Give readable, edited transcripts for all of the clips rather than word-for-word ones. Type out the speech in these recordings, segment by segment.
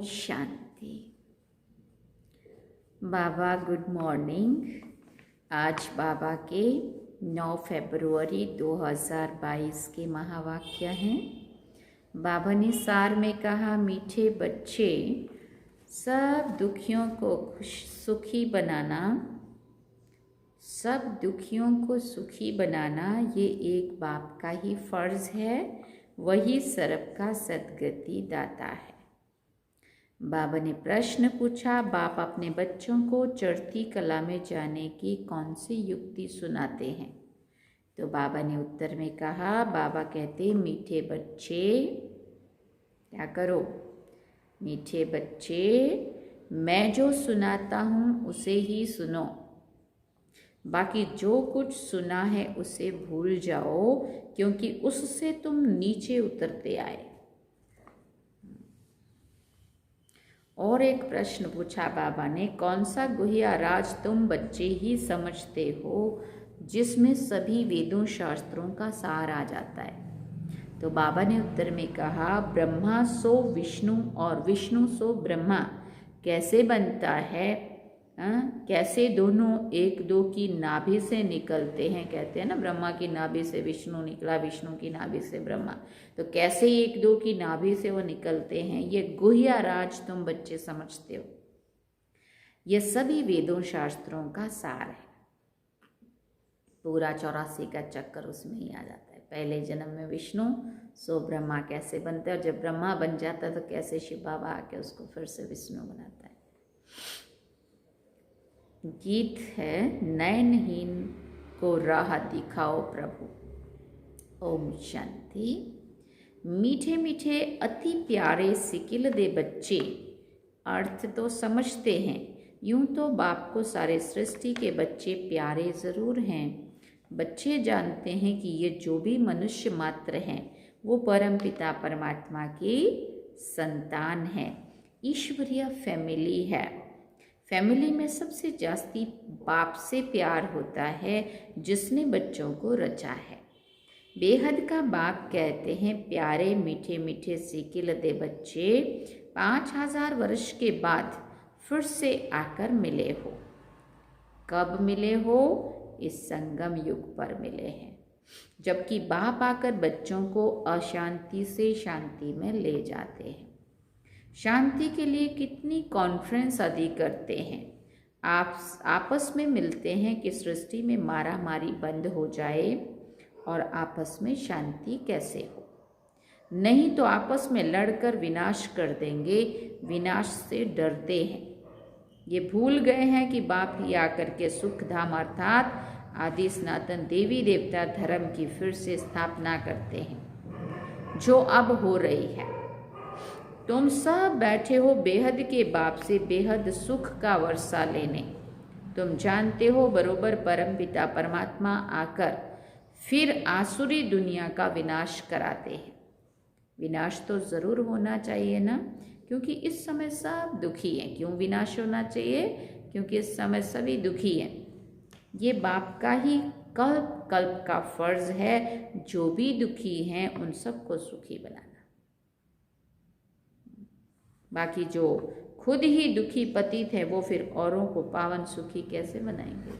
शांति। बाबा good morning. आज बाबा के 9 फरवरी 2022 के महावाक्य हैं। बाबा ने सार में कहा, मीठे बच्चे, सब दुखियों को सुखी बनाना ये एक बाप का ही फर्ज है। वही सबका सद्गति दाता है। बाबा ने प्रश्न पूछा, बाप अपने बच्चों को चढ़ती कला में जाने की कौन सी युक्ति सुनाते हैं? तो बाबा ने उत्तर में कहा, बाबा कहते, मीठे बच्चे क्या करो? मीठे बच्चे, मैं जो सुनाता हूँ उसे ही सुनो। बाकी जो कुछ सुना है उसे भूल जाओ, क्योंकि उससे तुम नीचे उतरते आए। और एक प्रश्न पूछा बाबा ने, कौन सा गुह्य राज तुम बच्चे ही समझते हो जिसमें सभी वेदों शास्त्रों का सार आ जाता है? तो बाबा ने उत्तर में कहा, ब्रह्मा सो विष्णु और विष्णु सो ब्रह्मा कैसे बनता है? कैसे दोनों एक दो की नाभि से निकलते हैं? कहते हैं ना, ब्रह्मा की नाभि से विष्णु निकला, विष्णु की नाभि से ब्रह्मा। तो कैसे एक दो की नाभि से वो निकलते हैं, ये गुह्य राज तुम बच्चे समझते हो। ये सभी वेदों शास्त्रों का सार है। पूरा 84 का चक्कर उसमें ही आ जाता है। पहले जन्म में विष्णु सो ब्रह्मा कैसे बनते हैं, और जब ब्रह्मा बन जाता है तो कैसे शिव बाबा आके उसको फिर से विष्णु बनाता है। गीत है, नयनहीन को राह दिखाओ प्रभु। ओम शांति। मीठे मीठे अति प्यारे सिकिल दे बच्चे अर्थ तो समझते हैं। यूं तो बाप को सारे सृष्टि के बच्चे प्यारे ज़रूर हैं। बच्चे जानते हैं कि ये जो भी मनुष्य मात्र हैं वो परम पिता परमात्मा की संतान है, ईश्वरीय फैमिली है। फैमिली में सबसे जास्ती बाप से प्यार होता है जिसने बच्चों को रचा है। बेहद का बाप कहते हैं, प्यारे मीठे मीठे सिकिल दे बच्चे, 5000 वर्ष के बाद फिर से आकर मिले हो। कब मिले हो? इस संगम युग पर मिले हैं, जबकि बाप आकर बच्चों को अशांति से शांति में ले जाते हैं। शांति के लिए कितनी कॉन्फ्रेंस आदि करते हैं। आप आपस में मिलते हैं कि सृष्टि में मारा मारी बंद हो जाए और आपस में शांति कैसे हो। नहीं तो आपस में लड़कर विनाश कर देंगे। विनाश से डरते हैं। ये भूल गए हैं कि बाप ही आकर के सुख धाम अर्थात आदि सनातन देवी देवता धर्म की फिर से स्थापना करते हैं, जो अब हो रही है। तुम सब बैठे हो बेहद के बाप से बेहद सुख का वर्षा लेने। तुम जानते हो बरोबर परम पिता परमात्मा आकर फिर आसुरी दुनिया का विनाश कराते हैं। विनाश तो ज़रूर होना चाहिए ना, क्योंकि इस समय सब दुखी हैं। क्यों विनाश होना चाहिए? क्योंकि इस समय सभी दुखी हैं। ये बाप का ही कल्प कल्प का फर्ज है, जो भी दुखी हैं उन सबको सुखी बनाना। बाकी जो खुद ही दुखी पतित है वो फिर औरों को पावन सुखी कैसे बनाएंगे?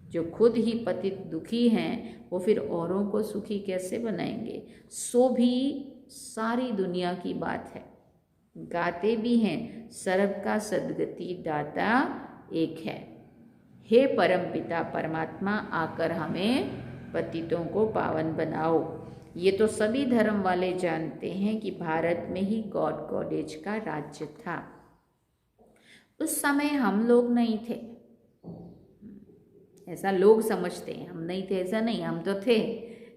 जो खुद ही पतित दुखी हैं वो फिर औरों को सुखी कैसे बनाएंगे? सो भी सारी दुनिया की बात है। गाते भी हैं, सर्व का सद्गति दाता एक है। हे परम पिता परमात्मा, आकर हमें पतितों को पावन बनाओ। ये तो सभी धर्म वाले जानते हैं कि भारत में ही गॉड गॉडेज का राज्य था। उस समय हम लोग नहीं थे, ऐसा लोग समझते हैं। हम नहीं थे ऐसा नहीं, हम तो थे,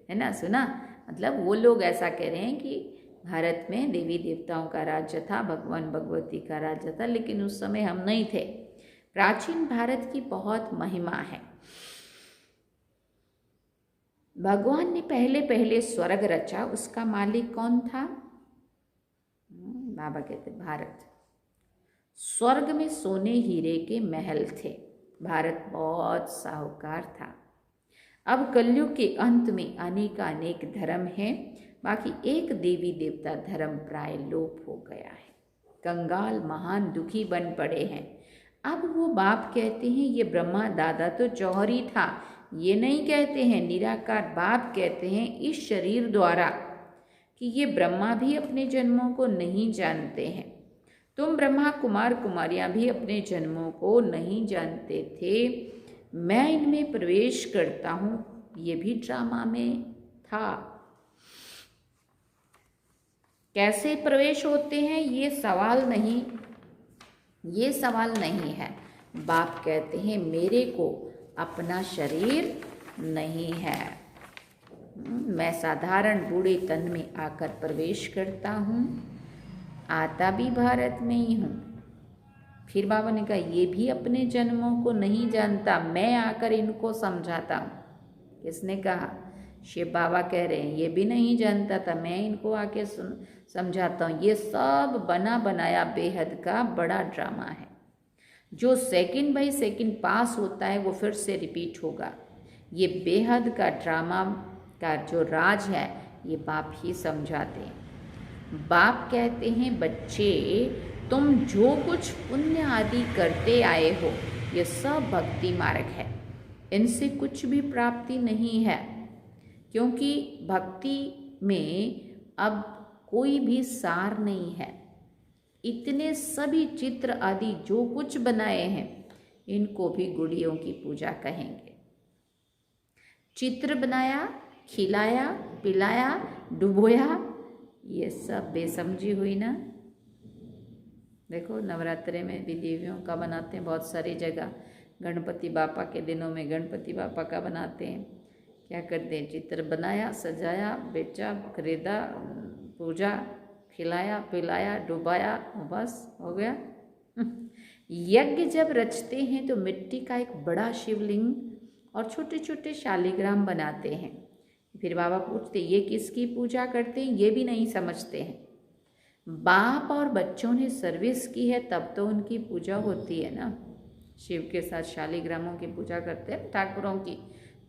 है ना। सुना, मतलब वो लोग ऐसा कह रहे हैं कि भारत में देवी देवताओं का राज्य था, भगवान भगवती का राज्य था, लेकिन उस समय हम नहीं थे। प्राचीन भारत की बहुत महिमा है। भगवान ने पहले पहले स्वर्ग रचा, उसका मालिक कौन था? बाबा कहते भारत। स्वर्ग में सोने हीरे के महल थे। भारत बहुत साहूकार था। अब कलयुग के अंत में अनेक धर्म हैं, बाकी एक देवी देवता धर्म प्राय लोप हो गया है। कंगाल महान दुखी बन पड़े हैं। अब वो बाप कहते हैं ये ब्रह्मा दादा तो जौहरी था, ये नहीं कहते हैं। निराकार बाप कहते हैं इस शरीर द्वारा कि ये ब्रह्मा भी अपने जन्मों को नहीं जानते हैं। तुम ब्रह्मा कुमार कुमारियां भी अपने जन्मों को नहीं जानते थे। मैं इनमें प्रवेश करता हूँ, ये भी ड्रामा में था। कैसे प्रवेश होते हैं ये सवाल नहीं है। बाप कहते हैं मेरे को अपना शरीर नहीं है, मैं साधारण बूढ़े तन में आकर प्रवेश करता हूँ, आता भी भारत में ही हूँ। फिर बाबा ने कहा ये भी अपने जन्मों को नहीं जानता, मैं आकर इनको समझाता हूँ। किसने कहा? शिव बाबा कह रहे हैं ये भी नहीं जानता था, मैं इनको आके समझाता हूँ। ये सब बना बनाया बेहद का बड़ा ड्रामा है। जो सेकंड बाय सेकंड पास होता है वो फिर से रिपीट होगा। ये बेहद का ड्रामा का जो राज है ये बाप ही समझाते हैं। बाप कहते हैं बच्चे तुम जो कुछ पुण्य आदि करते आए हो ये सब भक्ति मार्ग है, इनसे कुछ भी प्राप्ति नहीं है, क्योंकि भक्ति में अब कोई भी सार नहीं है। इतने सभी चित्र आदि जो कुछ बनाए हैं इनको भी गुड़ियों की पूजा कहेंगे। चित्र बनाया, खिलाया, पिलाया, डुबोया, ये सब बेसमझी हुई ना। देखो नवरात्रे में भी देवियों का बनाते हैं बहुत सारी जगह। गणपति बापा के दिनों में गणपति बापा का बनाते हैं। क्या करते हैं? चित्र बनाया, सजाया, बेचा, खरीदा, पूजा, खिलाया, पिलाया, डुबाया, बस हो गया। यज्ञ जब रचते हैं तो मिट्टी का एक बड़ा शिवलिंग और छोटे छोटे शालिग्राम बनाते हैं। फिर बाबा पूछते ये किसकी पूजा करते हैं? ये भी नहीं समझते हैं। बाप और बच्चों ने सर्विस की है तब तो उनकी पूजा होती है ना। शिव के साथ शालिग्रामों की पूजा करते हैं, ठाकुरों की।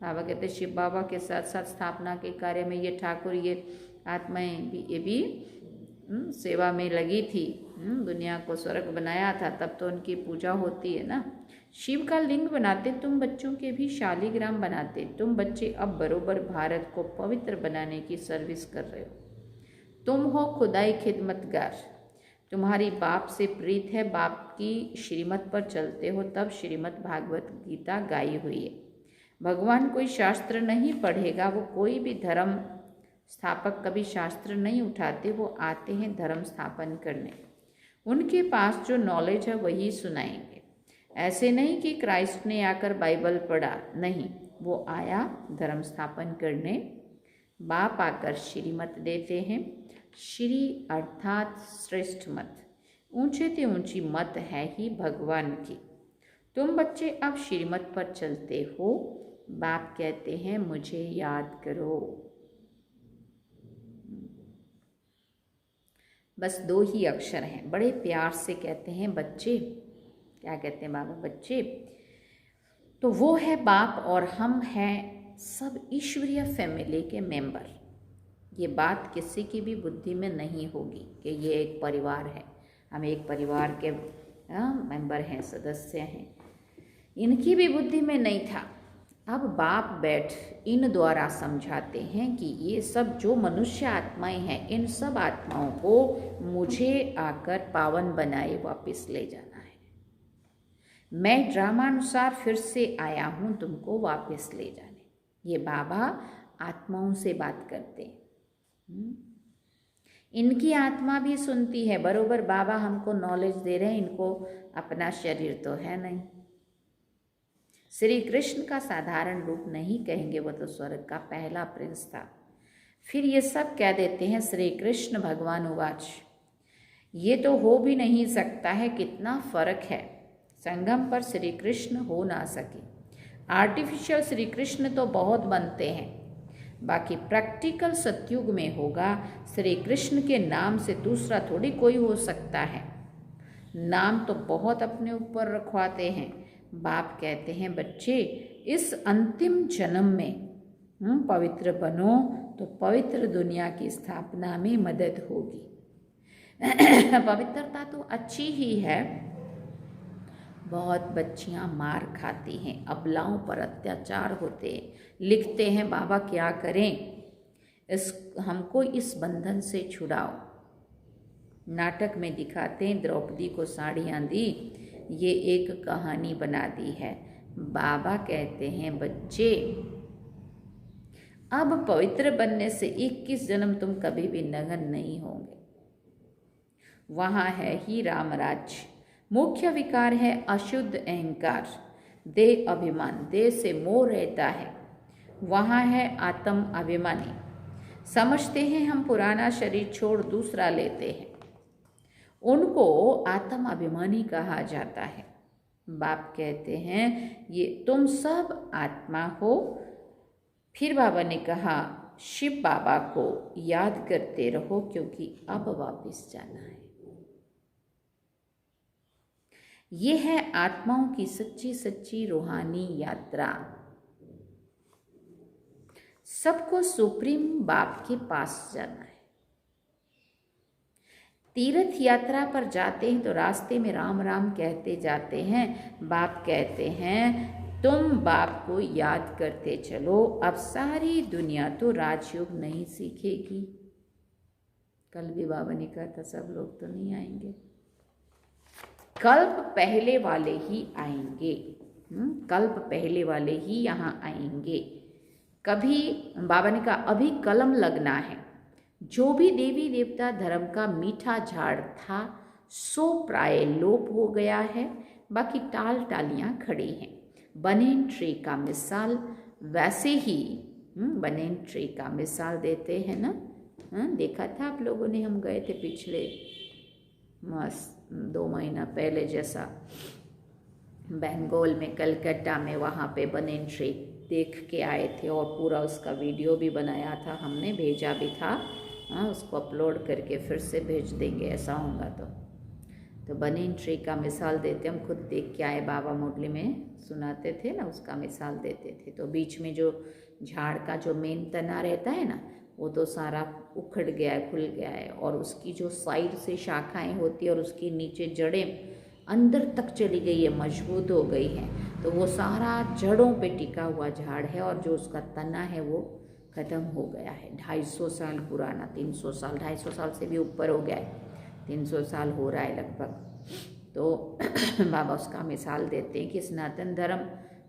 बाबा कहते शिव बाबा के साथ साथ स्थापना के कार्य में ये ठाकुर, ये आत्माएं भी, ये भी सेवा में लगी थी, दुनिया को स्वर्ग बनाया था, तब तो उनकी पूजा होती है ना। शिव का लिंग बनाते, तुम बच्चों के भी शालिग्राम बनाते। तुम बच्चे अब बरोबर भारत को पवित्र बनाने की सर्विस कर रहे हो। तुम हो खुदाई खिदमतगार, तुम्हारी बाप से प्रीत है, बाप की श्रीमत पर चलते हो, तब श्रीमद् भागवत गीता गाई हुई है। भगवान कोई शास्त्र नहीं पढ़ेगा, वो कोई भी धर्म स्थापक कभी शास्त्र नहीं उठाते, वो आते हैं धर्म स्थापन करने। उनके पास जो नॉलेज है वही सुनाएंगे। ऐसे नहीं कि क्राइस्ट ने आकर बाइबल पढ़ा, नहीं, वो आया धर्म स्थापन करने। बाप आकर श्रीमत देते हैं। श्री अर्थात श्रेष्ठ मत, ऊंचे ते ऊंची मत है ही भगवान की। तुम बच्चे अब श्रीमत पर चलते हो। बाप कहते हैं मुझे याद करो। बस 2 ही अक्षर हैं, बड़े प्यार से कहते हैं बच्चे। क्या कहते हैं बाबा? बच्चे। तो वो है बाप और हम हैं सब ईश्वरीय फैमिली के मेंबर। ये बात किसी की भी बुद्धि में नहीं होगी कि ये एक परिवार है, हम एक परिवार के मेंबर हैं, सदस्य हैं। इनकी भी बुद्धि में नहीं था। अब बाप बैठ इन द्वारा समझाते हैं कि ये सब जो मनुष्य आत्माएं हैं, इन सब आत्माओं को मुझे आकर पावन बनाए वापस ले जाना है। मैं ड्रामानुसार फिर से आया हूँ तुमको वापस ले जाने। ये बाबा आत्माओं से बात करते हैं। इनकी आत्मा भी सुनती है बरोबर। बाबा हमको नॉलेज दे रहे हैं, इनको अपना शरीर तो है नहीं। श्री कृष्ण का साधारण रूप नहीं कहेंगे, वो तो स्वर्ग का पहला प्रिंस था। फिर ये सब कह देते हैं श्री कृष्ण भगवान उवाच, ये तो हो भी नहीं सकता है। कितना फर्क है, संगम पर श्री कृष्ण हो ना सके। आर्टिफिशियल श्री कृष्ण तो बहुत बनते हैं, बाकी प्रैक्टिकल सतयुग में होगा। श्री कृष्ण के नाम से दूसरा थोड़ी कोई हो सकता है। नाम तो बहुत अपने ऊपर रखवाते हैं। बाप कहते हैं बच्चे इस अंतिम जन्म में पवित्र बनो तो पवित्र दुनिया की स्थापना में मदद होगी। पवित्रता तो अच्छी ही है, बहुत बच्चियां मार खाती हैं, अबलाओं पर अत्याचार होते हैं, लिखते हैं बाबा क्या करें, हमको इस बंधन से छुड़ाओ। नाटक में दिखाते हैं द्रौपदी को साड़ियाँ दी, ये एक कहानी बना दी है। बाबा कहते हैं बच्चे अब पवित्र बनने से 21 जन्म तुम कभी भी नग्न नहीं होंगे। वहाँ है ही रामराज्य। मुख्य विकार है अशुद्ध अहंकार, देह अभिमान, देह से मोह रहता है। वहाँ है आत्म अभिमानी, समझते हैं हम पुराना शरीर छोड़ दूसरा लेते हैं, उनको आत्म अभिमानी कहा जाता है। बाप कहते हैं ये तुम सब आत्मा हो। फिर बाबा ने कहा शिव बाबा को याद करते रहो क्योंकि अब वापस जाना है। ये है आत्माओं की सच्ची सच्ची रूहानी यात्रा। सबको सुप्रीम बाप के पास जाना है। तीर्थ यात्रा पर जाते हैं तो रास्ते में राम राम कहते जाते हैं। बाप कहते हैं तुम बाप को याद करते चलो, अब सारी दुनिया तो राजयोग नहीं सीखेगी। कल भी बाबा ने कहा था सब लोग तो नहीं आएंगे, कल्प पहले वाले ही आएंगे। कल्प पहले वाले ही यहाँ आएंगे। कभी बाबा ने कहा अभी कलम लगना है। जो भी देवी देवता धर्म का मीठा झाड़ था सो प्राय लोप हो गया है, बाकी टाल टालियाँ खड़ी हैं। बनेन ट्री का मिसाल वैसे ही बनेन ट्री का मिसाल देते हैं ना। देखा था आप लोगों ने, हम गए थे पिछले 2 महीना पहले जैसा बंगाल में, कलकत्ता में, वहाँ पे बनेन ट्री देख के आए थे और पूरा उसका वीडियो भी बनाया था हमने, भेजा भी था। उसको अपलोड करके फिर से भेज देंगे ऐसा होगा तो बनेन ट्री का मिसाल देते, हम खुद देख के आए, बाबा मुरली में सुनाते थे ना, उसका मिसाल देते थे। तो बीच में जो झाड़ का जो मेन तना रहता है ना, वो तो सारा उखड़ गया है, खुल गया है, और उसकी जो साइड से शाखाएं होती है और उसकी नीचे जड़ें अंदर तक चली गई है, मजबूत हो गई हैं, तो वो सारा जड़ों पे टिका हुआ झाड़ है और जो उसका तना है वो ख़त्म हो गया है। 250 साल पुराना, 300 साल, 250 साल से भी ऊपर हो गया है, 300 साल हो रहा है लगभग। तो बाबा उसका मिसाल देते हैं कि सनातन धर्म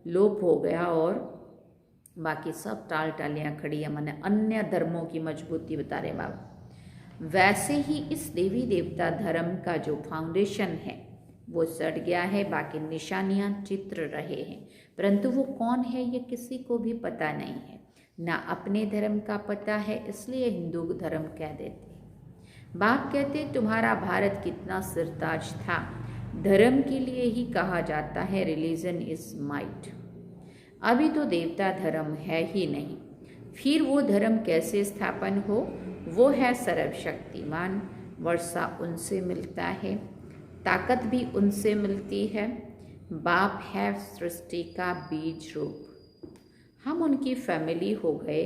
लोप हो गया और बाकी सब टाल टालियाँ खड़ी है, माने अन्य धर्मों की मजबूती बता रहे बाबा। वैसे ही इस देवी देवता धर्म का जो फाउंडेशन है वो सड़ गया है, बाकी निशानियाँ चित्र रहे हैं, परंतु वो कौन है ये किसी को भी पता नहीं है, ना अपने धर्म का पता है, इसलिए हिंदू धर्म कह देते हैं। बाप कहते तुम्हारा भारत कितना सिरताज था, धर्म के लिए ही कहा जाता है रिलीजन इज माइट। अभी तो देवता धर्म है ही नहीं, फिर वो धर्म कैसे स्थापन हो? वो है सर्वशक्तिमान, वर्षा उनसे मिलता है, ताकत भी उनसे मिलती है। बाप है सृष्टि का बीज रूप, हम उनकी फैमिली हो गए।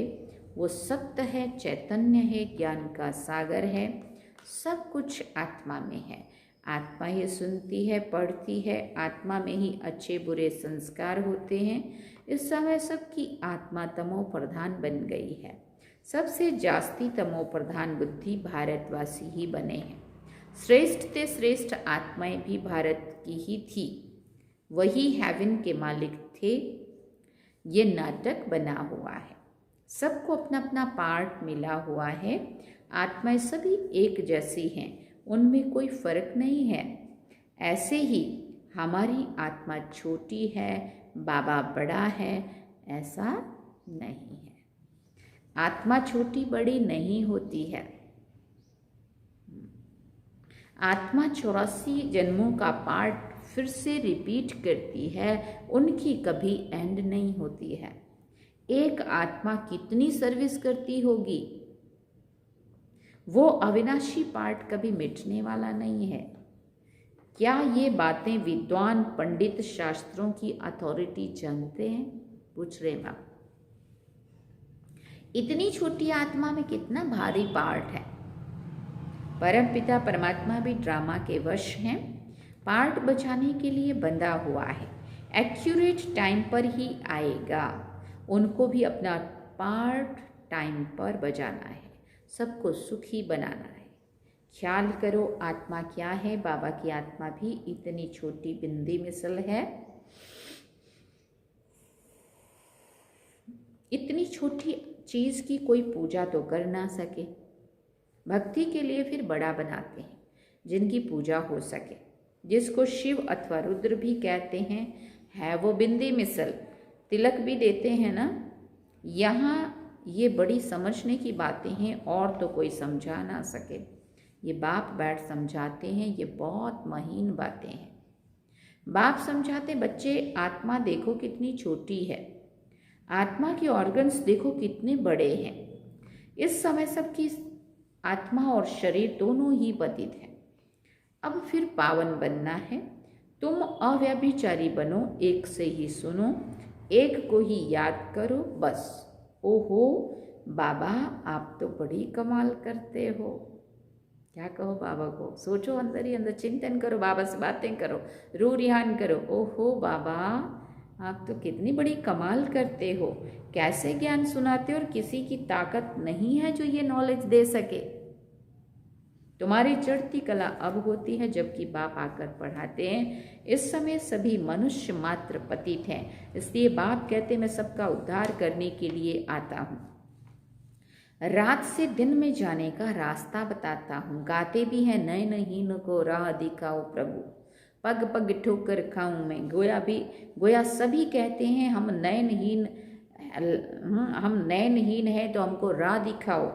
वो सत्य है, चैतन्य है, ज्ञान का सागर है, सब कुछ आत्मा में है। आत्मा ही सुनती है, पढ़ती है, आत्मा में ही अच्छे बुरे संस्कार होते हैं। इस समय सबकी आत्मा तमो प्रधान बन गई है, सबसे जास्ती तमो प्रधान बुद्धि भारतवासी ही बने हैं। श्रेष्ठ ते श्रेष्ठ आत्माएं भी भारत की ही थी, वही हेवन के मालिक थे। ये नाटक बना हुआ है, सबको अपना अपना पार्ट मिला हुआ है। आत्माएं सभी एक जैसी हैं, उनमें कोई फर्क नहीं है। ऐसे ही हमारी आत्मा छोटी है, बाबा बड़ा है, ऐसा नहीं है। आत्मा छोटी बड़ी नहीं होती है। आत्मा 84 जन्मों का पार्ट फिर से रिपीट करती है, उनकी कभी एंड नहीं होती है। एक आत्मा कितनी सर्विस करती होगी, वो अविनाशी पार्ट कभी मिटने वाला नहीं है। क्या ये बातें विद्वान पंडित शास्त्रों की अथॉरिटी जानते हैं? पूछ रहे बाप। इतनी छोटी आत्मा में कितना भारी पार्ट है। परमपिता परमात्मा भी ड्रामा के वश हैं, पार्ट बचाने के लिए बंधा हुआ है। एक्यूरेट टाइम पर ही आएगा, उनको भी अपना पार्ट टाइम पर बजाना है, सबको सुखी बनाना है। ख्याल करो आत्मा क्या है। बाबा की आत्मा भी इतनी छोटी बिंदी मिसल है, इतनी छोटी चीज की कोई पूजा तो कर ना सके, भक्ति के लिए फिर बड़ा बनाते हैं जिनकी पूजा हो सके, जिसको शिव अथवा रुद्र भी कहते हैं, है वो बिंदी मिसल, तिलक भी देते हैं ना। यहाँ ये बड़ी समझने की बातें हैं और तो कोई समझा ना सके, ये बाप बैठ समझाते हैं, ये बहुत महीन बातें हैं। बाप समझाते, बच्चे आत्मा देखो कितनी छोटी है, आत्मा के ऑर्गन्स देखो कितने बड़े हैं। इस समय सबकी आत्मा और शरीर दोनों ही पतित हैं। अब फिर पावन बनना है, तुम अव्यभिचारी बनो, एक से ही सुनो, एक को ही याद करो बस। ओहो बाबा आप तो बड़ी कमाल करते हो। क्या कहो बाबा को, सोचो अंदर ही अंदर, चिंतन करो, बाबा से बातें करो, रू रिहान करो। ओहो बाबा आप तो कितनी बड़ी कमाल करते हो, कैसे ज्ञान सुनाते हो और किसी की ताकत नहीं है जो ये नॉलेज दे सके। तुम्हारी चढ़ती कला अब होती है जबकि बाप आकर पढ़ाते हैं। इस समय सभी मनुष्य मात्र पतित हैं, इसलिए बाप कहते मैं सबका उद्धार करने के लिए आता हूँ, रात से दिन में जाने का रास्ता बताता हूँ। गाते भी हैं, नयनहीन को राह दिखाओ प्रभु, पग पग ठोकर खाऊं मैं। गोया सभी कहते हैं हम नयनहीन है तो हमको राह दिखाओ।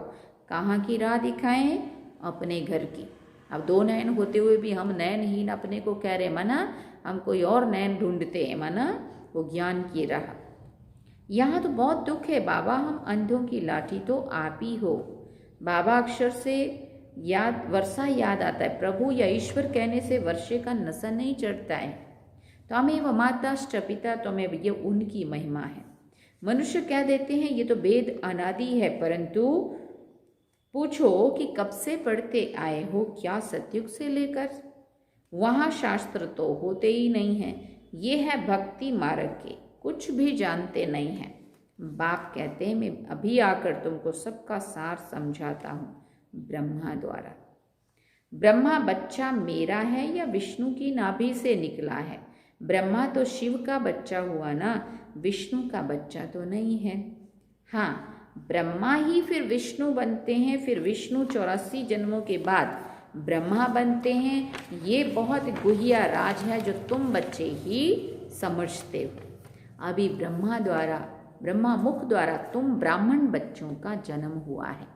कहाँ की राह दिखाएं? अपने घर की। अब दो नयन होते हुए भी हम नयनहीन अपने को कह रहे, मना हम कोई और नयन ढूंढते हैं, मना वो ज्ञान की राह। यहाँ तो बहुत दुख है बाबा, हम अंधों की लाठी तो आप ही हो। बाबा अक्षर से वर्षा याद आता है, प्रभु या ईश्वर कहने से वर्षे का नशा नहीं चढ़ता है। त्वमेव माताश्च पिता त्वमेव, ये उनकी महिमा है। मनुष्य कह देते हैं ये तो वेद अनादि है, परंतु पूछो कि कब से पढ़ते आए हो, क्या सतयुग से लेकर? वहाँ शास्त्र तो होते ही नहीं हैं, ये है भक्ति मार्ग के, कुछ भी जानते नहीं हैं। बाप कहते हैं मैं अभी आकर तुमको सबका सार समझाता हूँ ब्रह्मा द्वारा। ब्रह्मा बच्चा मेरा है या विष्णु की नाभि से निकला है? ब्रह्मा तो शिव का बच्चा हुआ ना, विष्णु का बच्चा तो नहीं है। हाँ, ब्रह्मा ही फिर विष्णु बनते हैं, फिर विष्णु 84 जन्मों के बाद ब्रह्मा बनते हैं। ये बहुत गुहिया राज है जो तुम बच्चे ही समझते हो। अभी ब्रह्मा मुख द्वारा तुम ब्राह्मण बच्चों का जन्म हुआ है,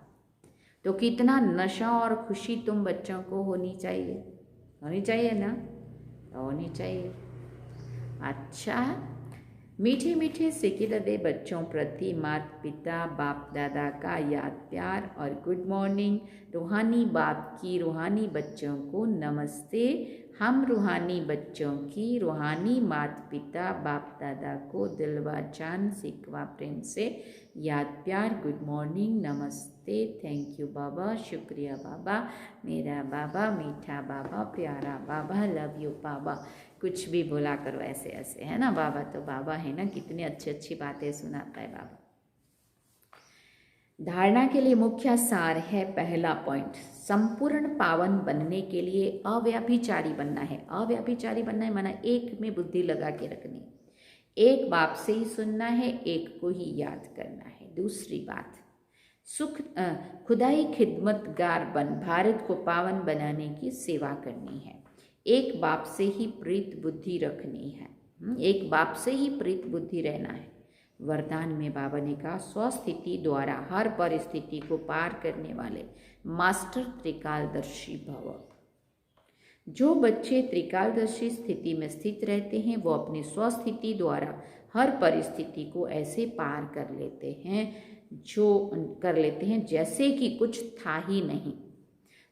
तो कितना नशा और खुशी तुम बच्चों को होनी चाहिए ना, होनी चाहिए। अच्छा, मीठे मीठे सिकिल दे बच्चों प्रति माता पिता बाप दादा का याद प्यार और गुड मॉर्निंग। रूहानी बाप की रूहानी बच्चों को नमस्ते। हम रूहानी बच्चों की रूहानी माता पिता बाप दादा को दिलवा जान सिकवा प्रेम से याद प्यार, गुड मॉर्निंग, नमस्ते, थैंक यू बाबा, शुक्रिया बाबा, मेरा बाबा, मीठा बाबा, प्यारा बाबा, लव यू बाबा। कुछ भी बोला करो ऐसे ऐसे, है ना। बाबा तो बाबा है ना, कितनी अच्छी अच्छी बातें सुनाता है बाबा। धारणा के लिए मुख्य सार है, पहला पॉइंट, संपूर्ण पावन बनने के लिए अव्यभिचारी बनना है। अव्यभिचारी बनना है माना एक में बुद्धि लगा के रखनी, एक बाप से ही सुनना है, एक को ही याद करना है। दूसरी बात, खुदाई खिदमतगार बन भारत को पावन बनाने की सेवा करनी है। एक बाप से ही प्रीत बुद्धि रखनी है, एक बाप से ही प्रीत बुद्धि रहना है। वरदान में बाबा ने कहा, स्वस्थिति द्वारा हर परिस्थिति को पार करने वाले मास्टर त्रिकालदर्शी भव। जो बच्चे त्रिकालदर्शी स्थिति में स्थित रहते हैं वो अपनी स्वस्थिति द्वारा हर परिस्थिति को ऐसे पार कर लेते हैं जैसे कि कुछ था ही नहीं।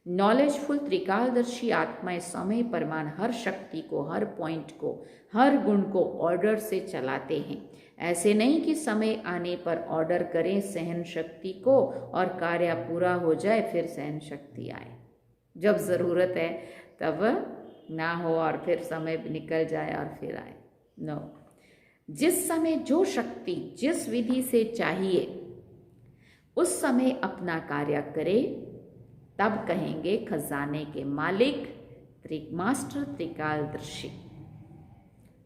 नॉलेजफुल त्रिकालदर्शी आत्माएं समय परमान हर शक्ति को, हर पॉइंट को, हर गुण को ऑर्डर से चलाते हैं। ऐसे नहीं कि समय आने पर ऑर्डर करें सहन शक्ति को और कार्य पूरा हो जाए फिर सहन शक्ति आए। जब ज़रूरत है तब ना हो और फिर समय निकल जाए और फिर आए। नो, जिस समय जो शक्ति जिस विधि से चाहिए उस समय अपना कार्य करे, तब कहेंगे खजाने के मालिक, त्रिमास्टर, त्रिकालदर्शी।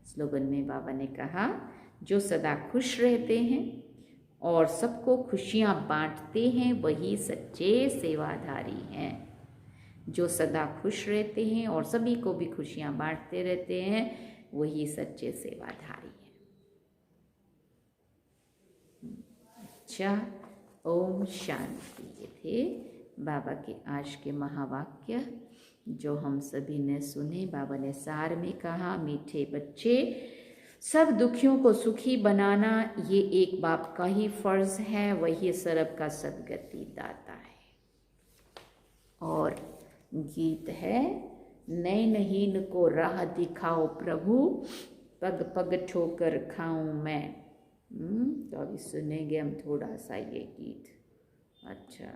स्लोगन में बाबा ने कहा, जो सदा खुश रहते हैं और सबको खुशियां बांटते हैं वही सच्चे सेवाधारी हैं। जो सदा खुश रहते हैं और सभी को भी खुशियां बांटते रहते हैं वही सच्चे सेवाधारी हैं। अच्छा, ओम शांति। ये थे बाबा के आज के महावाक्य जो हम सभी ने सुने। बाबा ने सार में कहा, मीठे बच्चे, सब दुखियों को सुखी बनाना ये एक बाप का ही फर्ज है, वही सर्व का सद्गति दाता है। और गीत है, नैनहीन को राह दिखाओ प्रभु, पग पग ठोकर खाऊं मैं। तो अभी सुनेंगे हम थोड़ा सा ये गीत। अच्छा।